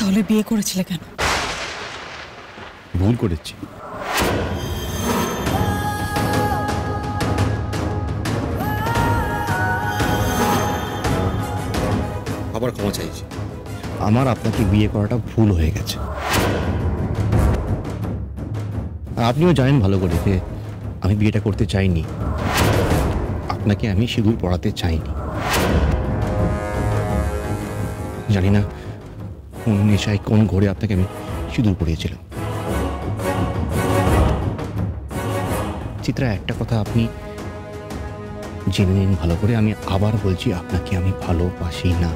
তাহলে বিয়ে করেছিলে কেন? ভুল করেছি। আবার ক্ষমা চাইছি। আমার আপনাকে বিয়ে করাটা ভুল হয়ে গেছে। আর আপনিও জানেন ভালো করে যে আমি বিয়েটা করতে চাইনি, আপনাকে আমি সিঁদুর পড়াতে চাইনি। জানি না কোন নেশায় কোন ঘরে আপনাকে আমি সিঁদুর পড়িয়েছিলাম। চিত্রা, একটা কথা আপনি জেনে নিন ভালো করে, আমি আবার বলছি, আপনাকে আমি ভালোবাসি না।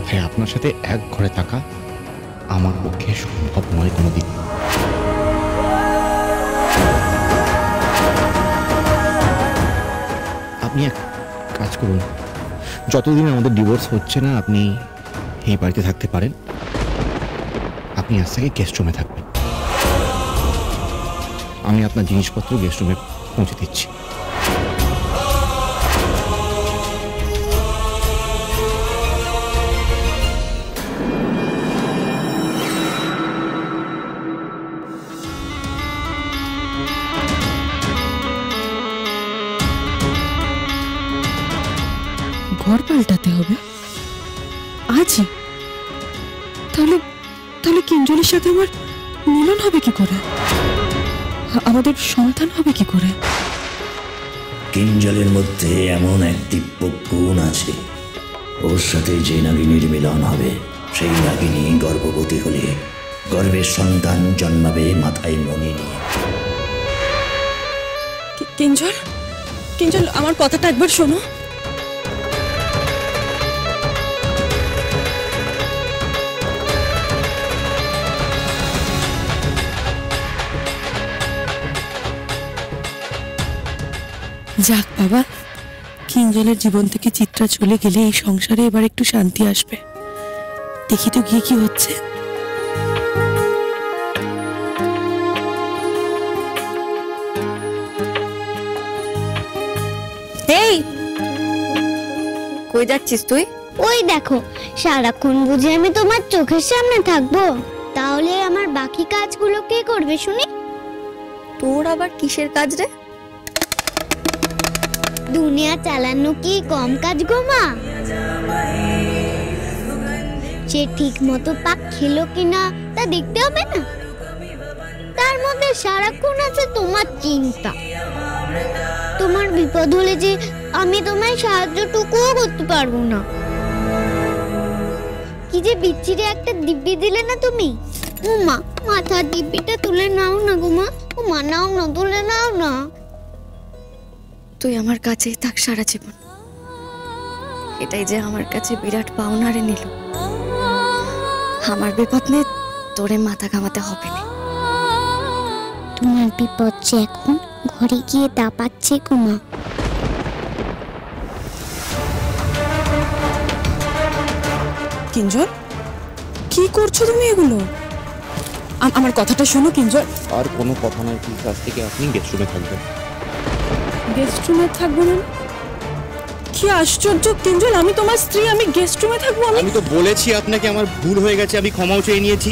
হ্যাঁ, আপনার সাথে এক ঘরে থাকা আমার পক্ষে সম্ভব নয় কোনোদিন। আপনি এক কাজ করুন, যতদিন আমাদের ডিভোর্স হচ্ছে না আপনি এই বাড়িতে থাকতে পারেন। আপনি আজ থেকে গেস্ট রুমে থাকবেন। আমি আপনার জিনিসপত্র গেস্ট রুমে পৌঁছে দিচ্ছি। ঘর পাল্টাতে হবে আজই? তাহলে তাহলে কিঞ্জলের সাথে আমার মিলন হবে কি করে? আমাদের সন্তান হবে কি করে? কিঞ্জলের মধ্যে এমন এক দিব্য গুণ আছে, ওর সাথে যে নাগিনীর মিলন হবে সেই নাগিনী গর্ভবতী হলে গর্ভের সন্তান জন্মাবে মাথায় মণি নিয়ে। কিঞ্জল, কিঞ্জল, আমার কথাটা একবার শোনো। যাক বাবা, কিঞ্জলের জীবন থেকে চিত্রা চলে গেলে এই সংসারে এবার একটু শান্তি আসবে। দেখি তো গিয়ে কি হচ্ছে। এই কই যাচ্ছিস তুই? ওই দেখো, সারাক্ষণ বুঝি আমি তোমার চোখের সামনে থাকবো? তাহলে আমার বাকি কাজগুলো কে করবে শুনি? তোর আবার কিসের কাজ রে? দুনিয়া চালানো কি কম কাজ গো মা? সে ঠিক মতো পাক খেলো কিনা তা দেখতে হবে না? তার মধ্যে সারাক্ষণ আছে তোমার চিন্তা। তোমার বিপদ হলে যে আমি তোমায় সাহায্যটুকুও করতে পারবো না। কি যে বিচ্ছিরে একটা দিব্যি দিলে না তুমি। ও মা, মাথার দিব্যিটা তুলে নাও না গো মা। ও মা, নাও না, তুলে নাও না। তুই আমার কাছেই থাক সারা জীবন, এটাই যে আমার কাছে বিরাট পাওনা রে নীলু। আমার বিপদ নিয়ে তোরে মাথা ঘামাতে হবে না। তোমার বিপদ যে এখন ঘরে গিয়ে দাপাচ্ছে গো মা। কিঞ্জল, কি করছো তুমি এগুলো? আমার কথাটা শোনো কিঞ্জল। আর কোনো কথা নয়, প্লিজ আজ থেকে আপনি গেস্ট রুমে থাকবেন। গেস্ট রুমে থাকবো না? কি আশ্চর্য কিঞ্জল, আমি তোমার স্ত্রী, আমি গেস্ট রুমে থাকবো? আমি তো বলেছি আপনাকে আমার ভুল হয়ে গেছে, আমি ক্ষমাও চেয়ে নিয়েছি।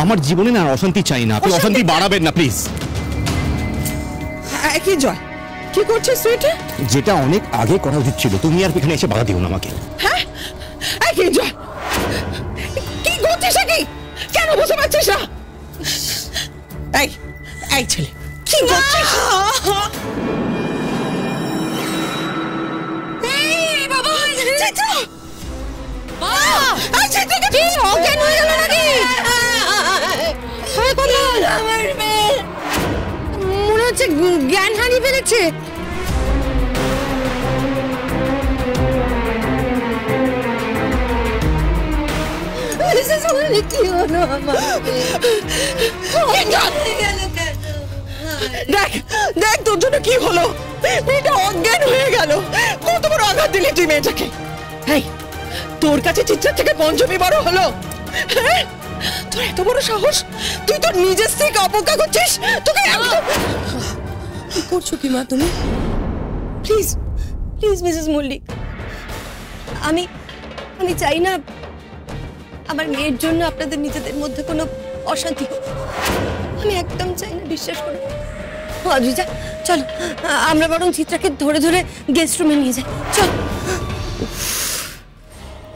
আমার জীবনে না অশান্তি চাই না, আপনি অশান্তি বাড়াবেন না প্লিজ। কি জয়, কি করছিস তুই এটা? যেটা অনেক আগে করা উচিত ছিল, তুমি আর এখানে এসে বাধা দিও না আমাকে। হ্যাঁ, কি জয়, কি করছিস? কি কেন বুঝতে পারছিস না? এই এই ছেলে, কি করছিস? এই বাবা, চিত্রা, কি অজ্ঞান হয়ে গেল নাকি? আমার মেয়ে মনে হচ্ছে জ্ঞান হারিয়ে ফেলেছে। কি হলো আমার? দেখ দেখ তোর জন্য কি হলো, মেয়েটা অজ্ঞান হয়ে গেল। কত বড় আঘাত দিলি তুই মেয়েটাকে। এই, তোর কাছে চিত্রার থেকে পঞ্চমী বড় হলো? হ্যাঁ, তোর এত বড় সাহস, তুই তোর নিজের স্ত্রীকে অবজ্ঞা করছিস। তোকে কি করছো কি মা তুমি? প্লিজ প্লিজ মিসেস মল্লিক, আমি আমি চাই না আমার মেয়ের জন্য আপনাদের নিজেদের মধ্যে কোনো অশান্তি হোক। আমি একদম চাই না, বিশ্বাস করুন। অদ্রিজা চলো, আমরা বরং চিত্রাকে ধরে ধরে গেস্ট রুমে নিয়ে যাই। চল।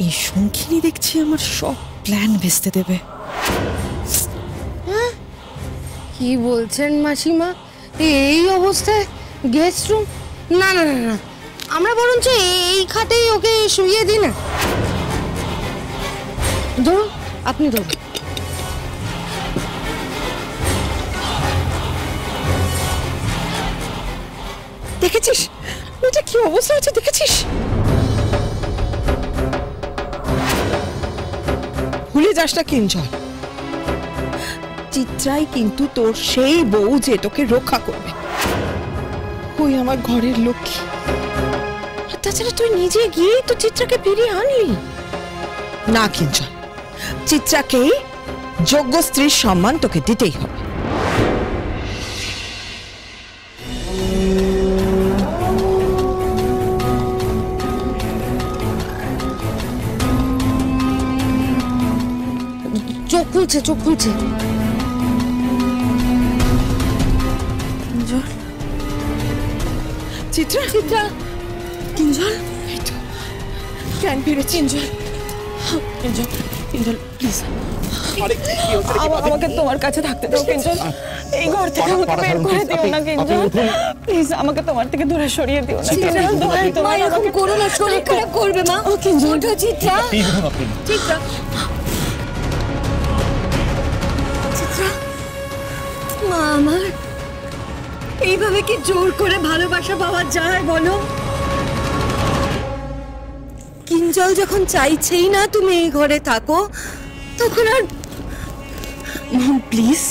এই শঙ্খিনী দেখছি আমার সব প্ল্যান ভেস্তে দেবে। কি বলছেন মাসিমা, এই অবস্থায় গেস্ট রুম? না না না না, আমরা বরঞ্চ এই খাটেই ওকে শুইয়ে দিই না। ধরুন, আপনি ধরুন। দেখেছিস এটা কি অবস্থা আছে, দেখেছিস? ভুলে যাস না কিঞ্জল, চিত্রাই কিন্তু তোর সেই বউ যে তোকে রক্ষা করবে। ওই আমার ঘরের লক্ষ্মী। আর তাছাড়া তুই নিজে গিয়ে তো চিত্রাকে ফিরিয়ে আনলি না। কিঞ্জল, চিত্রাকেই যোগ্য স্ত্রীর সম্মান তোকে দিতেই হবে। চোখ খুলছে, চোখ খুলছে। চিত্রা, চিত্রা, কিঞ্জল, জ্ঞান ফিরেছে। কিঞ্জল, কিঞ্জল, কিঞ্জল প্লিজ আমাকে তোমার কাছে থাকতে দাও। কিঞ্জল, এই ঘর থেকে আমাকে বের করে দিও না। কিঞ্জল প্লিজ, আমাকে তোমার থেকে দূরে সরিয়ে দিও না। তোমার এরকম করো না, শরীর খারাপ করবে মা। ও কিঞ্জল, চিত্রা, চিত্রা, চিত্রা, মা আমার, এইভাবে কি জোর করে ভালোবাসা পাওয়া যায় বলো? কিঞ্জল যখন চাইছেই না তুমি এই ঘরে থাকো, তখন আর মম প্লিজ,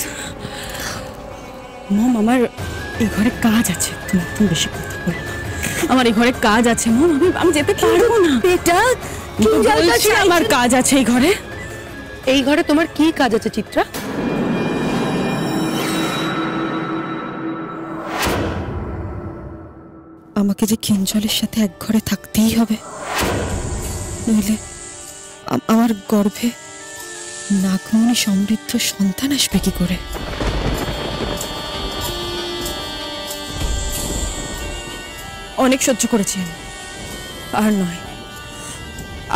মম আমার এই ঘরে কাজ আছে। তুমি একটু বেশি কথা বলো না। আমার এই ঘরে কাজ আছে মম, আমি যেতে পারবো না। বেটা, কিঞ্জল বলছি আমার কাজ আছে এই ঘরে। এই ঘরে তোমার কি কাজ আছে চিত্রা? আমাকে যে কিঞ্জলের সাথে এক ঘরে থাকতেই হবে, নইলে আমার গর্ভে নাগমণি সমৃদ্ধ সন্তান আসবে কি করে? অনেক সহ্য করেছি আমি, আর নয়।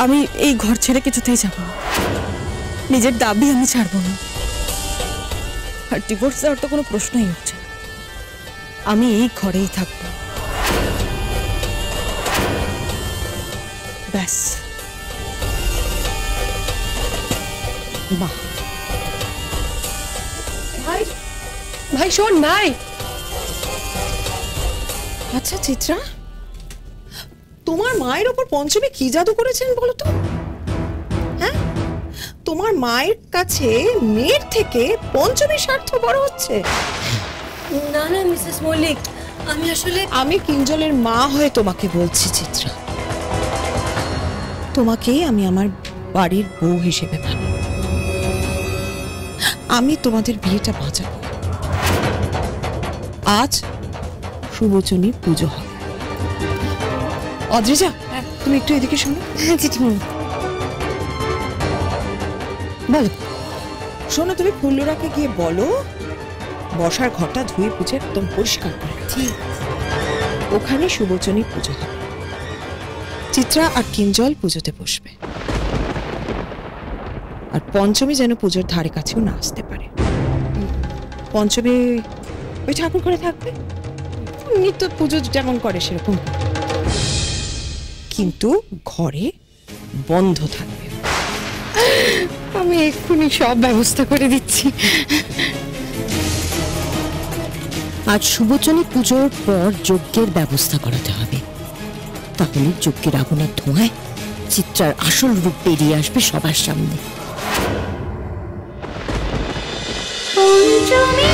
আমি এই ঘর ছেড়ে কিছুতেই যাব না। নিজের দাবি আমি ছাড়বো না। আর ডিভোর্স দেওয়ার তো কোনো প্রশ্নই হচ্ছে না। আমি এই ঘরেই থাকবো, ব্যাস। বাহ, ভাই, ভাই শোন ভাই। আচ্ছা চিত্রা, তোমার মায়ের ওপর পঞ্চমী কি জাদু করেছেন বলো তো? হ্যাঁ, তোমার মায়ের কাছে মেয়ের থেকে পঞ্চমীর স্বার্থ বড় হচ্ছে। না না মিসেস মল্লিক, আমি আসলে আমি কিঞ্জলের মা হয়ে তোমাকে বলছি চিত্রা, তোমাকেই আমি আমার বাড়ির বউ হিসেবে মানি। আমি তোমাদের বিয়েটা বাঁচাবো। আজ সুবচনী পুজো হবে। অদ্রিজা, তুমি একটু এদিকে শোনো। বলো। শোনো, তুমি ফুল্লরাকে গিয়ে বলো বসার ঘরটা ধুয়ে পুজো একদম পরিষ্কার করে। ঠিক, ওখানে সুবচনী পুজো হবে। চিত্রা আর কিঞ্জল পুজোতে বসবে। আর পঞ্চমী যেন পুজোর ধারে কাছেও না আসতে পারে। পঞ্চমী ওই ঠাকুর ঘরে থাকবে, নিত্য পুজো যেমন করে সেরকম, কিন্তু ঘরে বন্ধ থাকবে। আমি এক্ষুনি সব ব্যবস্থা করে দিচ্ছি। আজ সুবচনী পুজোর পর যজ্ঞের ব্যবস্থা করাতে হবে। তাহলে যজ্ঞের আগুনের ধোঁয়ায় চিত্রার আসল রূপ বেরিয়ে আসবে সবার সামনে। পঞ্চমী